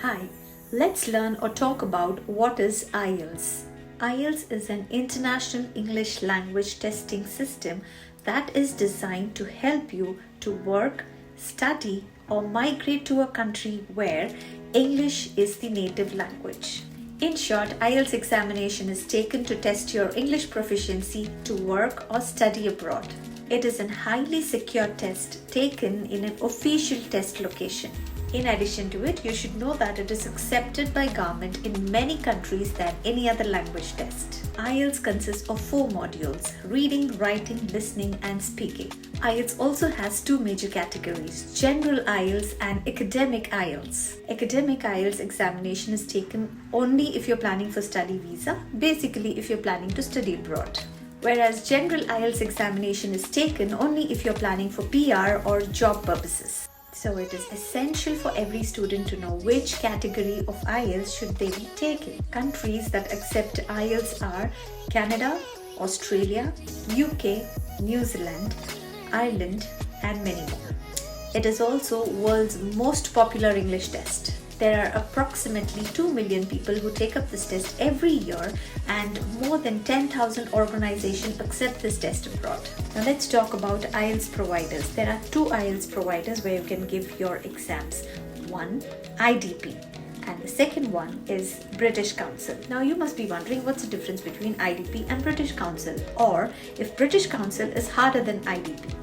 Hi, let's learn or talk about what is Ielts. Ielts is an international English language testing system that is designed to help you to work, study, or migrate to a country where English is the native language. In short, Ielts examination is taken to test your English proficiency to work or study abroad. It is a highly secure test taken in an official test location. In addition to it, you should know that it is accepted by government in many countries than any other language test. Ielts consists of 4 modules: reading, writing, listening, and speaking. Ielts also has 2 major categories: general Ielts and academic Ielts. Academic Ielts examination is taken only if you're planning for study visa, basically if you're planning to study abroad. Whereas general Ielts examination is taken only if you're planning for PR or job purposes. So it is essential for every student to know which category of Ielts should they be taking. Countries that accept Ielts are Canada, Australia, UK, New Zealand, Ireland, and many more. It is also world's most popular English test. There are approximately 2 million people who take up this test every year, and more than 10,000 organizations accept this test abroad. Now let's talk about Ielts providers. There are 2 Ielts providers where you can give your exams. One, IDP, and the second one is British Council. Now you must be wondering what's the difference between IDP and British Council, or if British Council is harder than IDP.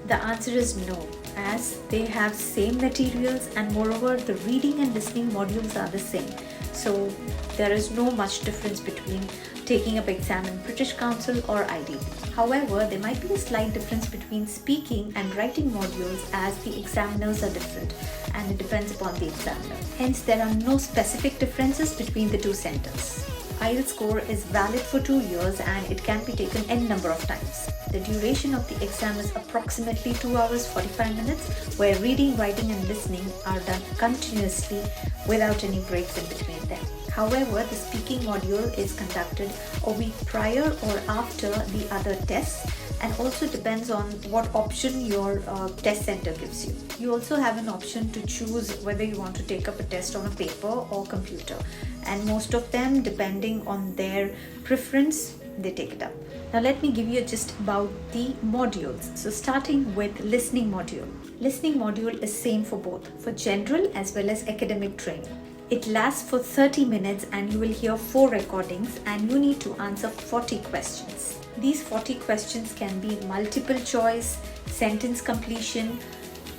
The answer is no, as they have same materials and moreover the reading and listening modules are the same. So there is no much difference between taking up exam in British Council or IDP. However, there might be a slight difference between speaking and writing modules as the examiners are different and it depends upon the examiner. Hence, there are no specific differences between the 2 centers. Ielts score is valid for 2 years and it can be taken n number of times. The duration of the exam is approximately 2 hours 45 minutes, where reading, writing and listening are done continuously without any breaks in between them. However, the speaking module is conducted a week prior or after the other tests, and also depends on what option your test center gives you. You also have an option to choose whether you want to take up a test on a paper or computer, and most of them, depending on their preference, they take it up. Now let me give you a gist about the modules. So starting with listening module. Listening module is same for both, for general as well as academic training. It lasts for 30 minutes and you will hear 4 recordings and you need to answer 40 questions. These 40 questions can be multiple choice, sentence completion,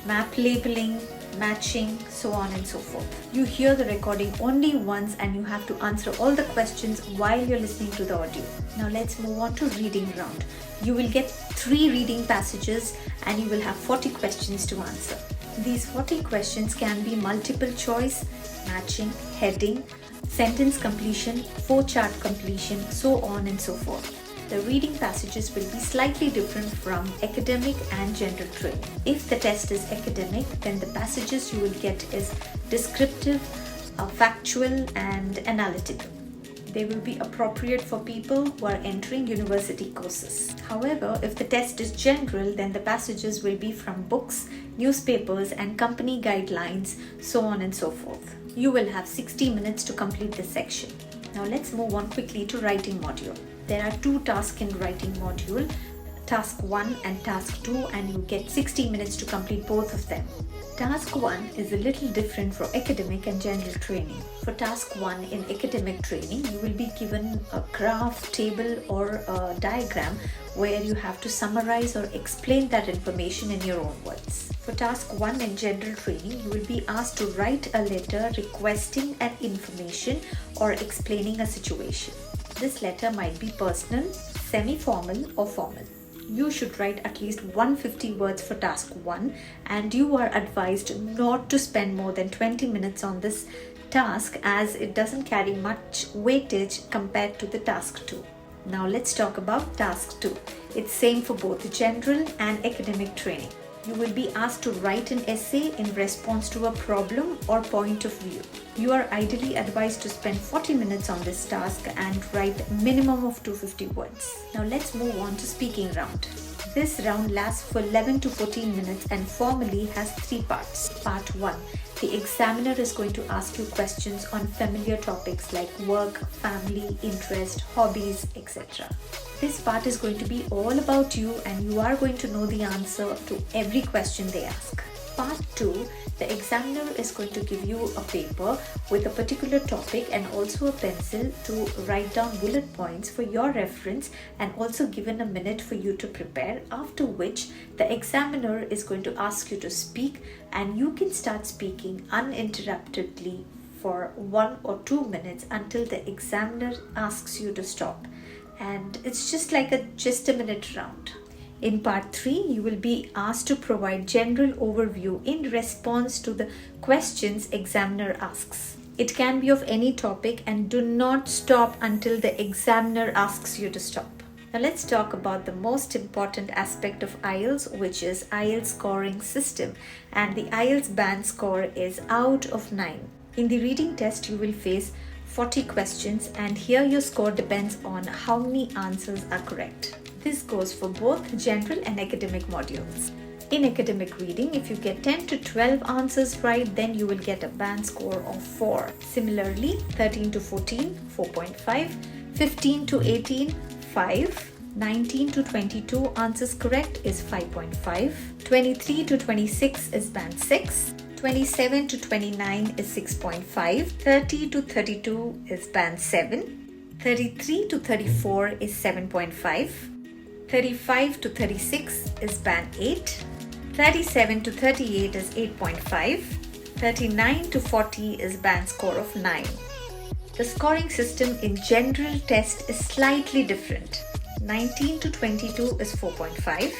map labeling, matching, so on and so forth. You hear the recording only once and you have to answer all the questions while you're listening to the audio. Now let's move on to reading round. You will get 3 reading passages and you will have 40 questions to answer. These 40 questions can be multiple choice, matching, heading, sentence completion, flowchart completion, so on and so forth. The reading passages will be slightly different from academic and general training. If the test is academic, then the passages you will get is descriptive, factual and analytical. They will be appropriate for people who are entering university courses. However, if the test is general, then the passages will be from books, newspapers and company guidelines, so on and so forth. You will have 60 minutes to complete this section. Now let's move on quickly to writing module. There are 2 tasks in writing module, task 1 and task 2, and you get 60 minutes to complete both of them. Task 1 is a little different for academic and general training. For task 1 in academic training, you will be given a graph, table or a diagram where you have to summarize or explain that information in your own words. For task 1 in general training, you will be asked to write a letter requesting an information or explaining a situation. This letter might be personal, semi-formal or formal. You should write at least 150 words for task 1 and you are advised not to spend more than 20 minutes on this task as it doesn't carry much weightage compared to the task 2. Now let's talk about task 2. It's same for both general and academic training. You will be asked to write an essay in response to a problem or point of view. You are ideally advised to spend 40 minutes on this task and write minimum of 250 words. Now let's move on to speaking round. This round lasts for 11 to 14 minutes and formally has 3 parts. Part 1. The examiner is going to ask you questions on familiar topics like work, family, interest, hobbies, etc. This part is going to be all about you and you are going to know the answer to every question they ask. Part 2, the examiner is going to give you a paper with a particular topic and also a pencil to write down bullet points for your reference and also given a minute for you to prepare, after which the examiner is going to ask you to speak and you can start speaking uninterruptedly for 1 or 2 minutes until the examiner asks you to stop. And it's just like just a minute round. In part 3, you will be asked to provide general overview in response to the questions examiner asks. It can be of any topic and do not stop until the examiner asks you to stop. Now let's talk about the most important aspect of Ielts, which is Ielts scoring system, and the Ielts band score is out of 9. In the reading test, you will face 40 questions and here your score depends on how many answers are correct. This goes for both general and academic modules. In academic reading, if you get 10 to 12 answers right, then you will get a band score of 4. Similarly, 13 to 14, 4.5, 15 to 18, 5, 19 to 22 answers correct is 5.5, 23 to 26 is band 6, 27 to 29 is 6.5, 30 to 32 is band 7, 33 to 34 is 7.5, 35 to 36 is band 8, 37 to 38 is 8.5, 39 to 40 is band score of 9. The scoring system in general test is slightly different. 19 to 22 is 4.5,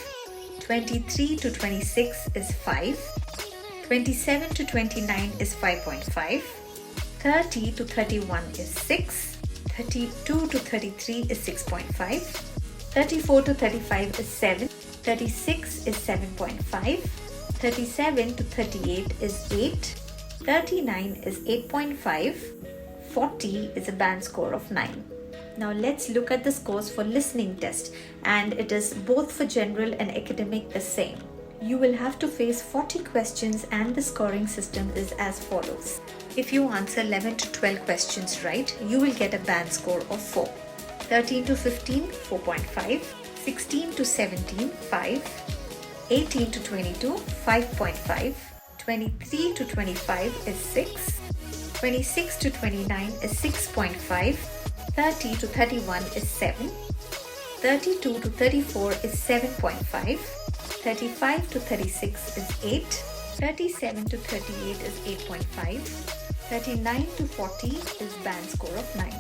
23 to 26 is 5, 27 to 29 is 5.5, 30 to 31 is 6, 32 to 33 is 6.5, 34 to 35 is 7, 36 is 7.5, 37 to 38 is 8, 39 is 8.5, 40 is a band score of 9. Now let's look at the scores for listening test, and it is both for general and academic the same. You will have to face 40 questions and the scoring system is as follows. If you answer 11 to 12 questions right, you will get a band score of 4. 13 to 15, 4.5, 16 to 17, 5, 18 to 22, 5.5, 23 to 25 is 6, 26 to 29 is 6.5, 30 to 31 is 7, 32 to 34 is 7.5, 35 to 36 is 8, 37 to 38 is 8.5, 39 to 40 is band score of 9.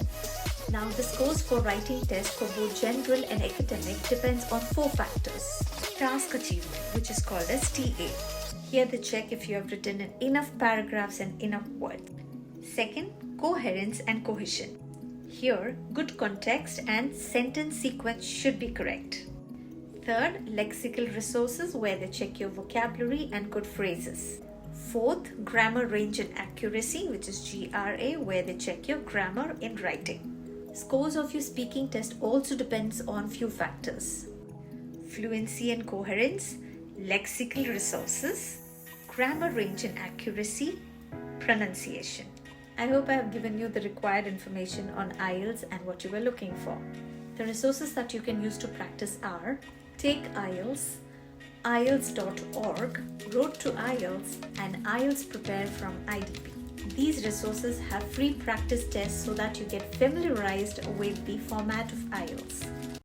Now the scores for writing test for both general and academic depends on 4 factors. Task achievement, which is called as TA. Here they check if you have written enough paragraphs and enough words. Second, coherence and cohesion. Here, good context and sentence sequence should be correct. Third, lexical resources, where they check your vocabulary and good phrases. Fourth, grammar range and accuracy, which is GRA, where they check your grammar in writing. Scores of your speaking test also depends on few factors: fluency and coherence, lexical resources, grammar range and accuracy, pronunciation. I hope I have given you the required information on Ielts and what you were looking for. The resources that you can use to practice are Take Ielts, Ielts.org, Road to Ielts, and Ielts Prepare from IDP. These resources have free practice tests so that you get familiarized with the format of Ielts.